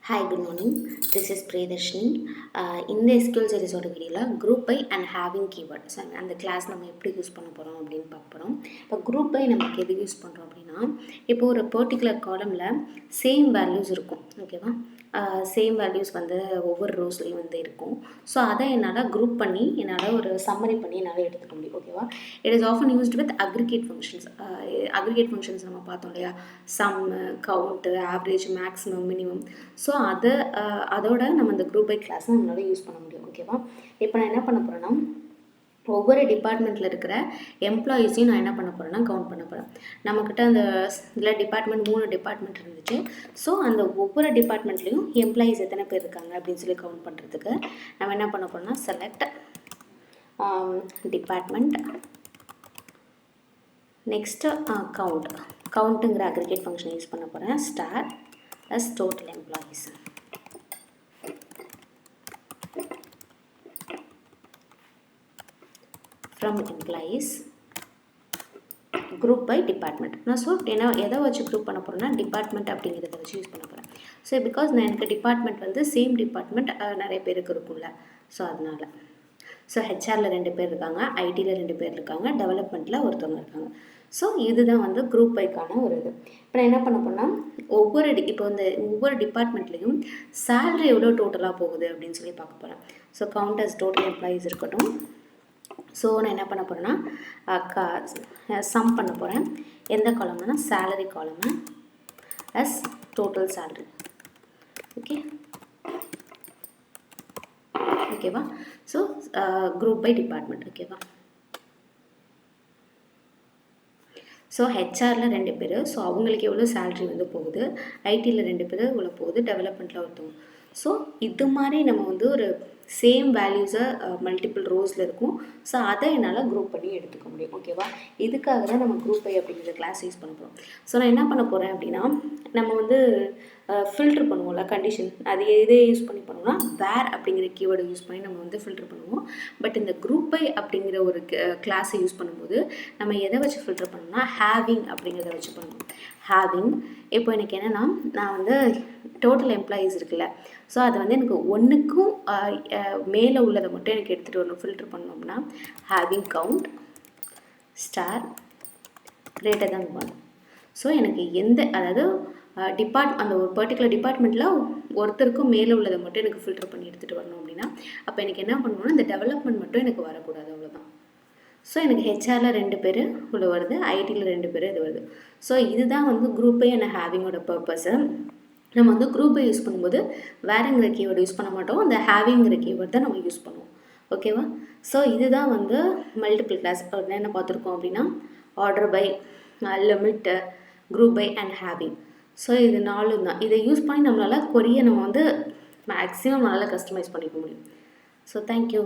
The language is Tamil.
Hi, good morning. This is Priyadarshini. இந்த SQL series ஓட வீடியோவில் group by and having keyword. So அந்த கிளாஸ் நம்ம எப்படி யூஸ் பண்ண போகிறோம் அப்படின்னு பார்க்க போகிறோம். இப்போ group by நமக்கு எது யூஸ் பண்ணுறோம் அப்படின்னா, இப்போ ஒரு பர்டிகுலர் காலமில் சேம் வேல்யூஸ் இருக்கும், ஓகேவா? சேம் வேல்யூஸ் வந்து ஒவ்வொரு ரோஸ்லேயும் வந்து இருக்கும். ஸோ அதை என்னால் குரூப் பண்ணி என்னால் ஒரு சம்மரி பண்ணி என்னால் எடுத்துக்க முடியும், ஓகேவா? It is often used with aggregate functions. Aggregate functions நம்ம பார்த்தோம் இல்லையா, sum, count, average, maximum, minimum. So அதோட நம்ம இந்த குரூப் பை கிளாஸ் நம்மளால் யூஸ் பண்ண முடியும், ஓகேவா? இப்போ நான் என்ன பண்ண போகிறேன்னா, ஒவ்வொரு டிபார்ட்மெண்ட்டில் இருக்கிற எம்ப்ளாயீஸையும் நான் என்ன பண்ண போகிறேன்னா கவுண்ட் பண்ண போகிறேன். நம்மக்கிட்ட அந்த இதில் டிபார்ட்மெண்ட் 3 டிபார்ட்மெண்ட் இருந்துச்சு. ஸோ அந்த ஒவ்வொரு டிபார்ட்மெண்ட்லேயும் எம்ப்ளாயீஸ் எத்தனை பேர் இருக்காங்க அப்படின்னு சொல்லி கவுண்ட் பண்ணுறதுக்கு நம்ம என்ன பண்ண போகிறோம்னா, செலக்ட் டிபார்ட்மெண்ட், நெக்ஸ்ட்டு கவுண்ட்டுங்கிற அக்ரிகேட் ஃபங்க்ஷன் யூஸ் பண்ண போகிறேன். Star as total employees. From employees group by department. நான் ஸோ எதை வச்சு குரூப் பண்ண போகிறேன்னா, டிபார்ட்மெண்ட் அப்படிங்கிறத வச்சு யூஸ் பண்ண போகிறேன். ஸோ பிகாஸ் நான் எனக்கு டிபார்ட்மெண்ட் வந்து சேம் டிபார்ட்மெண்ட் நிறைய பேருக்கு இருக்கும்ல, ஸோ அதனால். ஸோ ஹெச்ஆரில் 2 பேர் இருக்காங்க, ஐடியில் 2 பேர் இருக்காங்க, டெவலப்மெண்ட்டில் ஒருத்தவங்க இருக்காங்க. ஸோ இதுதான் வந்து குரூப் பைக்கான ஒரு இது. இப்போ நான் என்ன பண்ண போனால், ஒவ்வொரு டிபார்ட்மெண்ட்லேயும் சேலரி எவ்வளோ டோட்டலாக போகுது அப்படின்னு சொல்லி பார்க்க போகிறேன். So count as total employees இருக்கட்டும். ஸோ நான் என்ன பண்ண போகிறேன்னா, சம் பண்ண போகிறேன். எந்த காலம்னா, சேலரி காலம்னா அஸ் டோட்டல் சேலரி. ஓகேவா? ஸோ குரூப் பை டிபார்ட்மெண்ட், ஓகேவா? ஸோ ஹெச்ஆரில் 2 பேர், ஸோ அவங்களுக்கு எவ்வளோ சேலரி வந்து போகுது, ஐடியில் 2 பேர் இவ்வளோ போகுது, டெவலப்மெண்ட்டில் ஒருத்தவங்க. ஸோ இது மாதிரி நம்ம வந்து ஒரு சேம் வேல்யூஸை மல்டிபிள் ரோஸில் இருக்கும். ஸோ அதை என்னால் குரூப் பண்ணி எடுத்துக்க முடியும், ஓகேவா? இதுக்காக தான் நம்ம குரூப் பை அப்படிங்கிற கிளாஸ் யூஸ் பண்ண போகிறோம். ஸோ நான் என்ன பண்ண போகிறேன் அப்படின்னா, நம்ம வந்து ஃபில்ட்ரு பண்ணுவோம்ல, கண்டிஷன், அது எதே யூஸ் பண்ணி பண்ணுவோம்னா, வேர் அப்படிங்கிற கீவேர்டை யூஸ் பண்ணி நம்ம வந்து ஃபில்ட்ரு பண்ணுவோம். பட் இந்த குரூப் பை அப்படிங்கிற ஒரு கிளாஸை யூஸ் பண்ணும்போது நம்ம எதை வச்சு ஃபில்ட்ரு பண்ணோம்னா, ஹேவிங் அப்படிங்கிறத வச்சு பண்ணுவோம். ஹேவிங் இப்போ எனக்கு என்னென்னா, நான் வந்து டோட்டல் எம்ப்ளாயீஸ் இருக்குல்ல, ஸோ அது வந்து எனக்கு 1க்கும் மேலே உள்ளதை மட்டும் எனக்கு எடுத்துகிட்டு வரணும். ஃபில்ட்ரு பண்ணோம்னா, having count star greater than 1. So எனக்கு அதாவது அந்த ஒரு பர்டிகுலர் டிபார்ட்மெண்ட்டில் ஒருத்தருக்கும் மேலே உள்ளதை மட்டும் எனக்கு ஃபில்ட்ரு பண்ணி எடுத்துகிட்டு வரணும் அப்படின்னா, அப்போ எனக்கு என்ன பண்ணணும்னா, இந்த டெவலப்மெண்ட் மட்டும் எனக்கு வரக்கூடாது, அவ்வளோதான். ஸோ எனக்கு ஹெச்ஆரில் 2 பேர் உள்ள வருது, ஐடியில் 2 பேர் இது வருது. ஸோ இதுதான் வந்து குரூப் பை அண்ட் ஹேவிங்கோட பர்பஸு. நம்ம வந்து குரூப்பை யூஸ் பண்ணும்போது வேறுங்கிற கீவேர்டு யூஸ் பண்ண மாட்டோம், அந்த ஹேவிங்கிற கீவேர்டு தான் நம்ம யூஸ் பண்ணுவோம், ஓகேவா? ஸோ இதுதான் வந்து மல்டிபிள் கிளாஸ் என்ன பார்த்துருக்கோம் அப்படின்னா, order by, limit, group by and having. So இது 4 தான். இதை யூஸ் பண்ணி நம்மளால் நம்ம வந்து மேக்ஸிமம் நம்மளால் கஸ்டமைஸ் பண்ணிக்க முடியும். So thank you.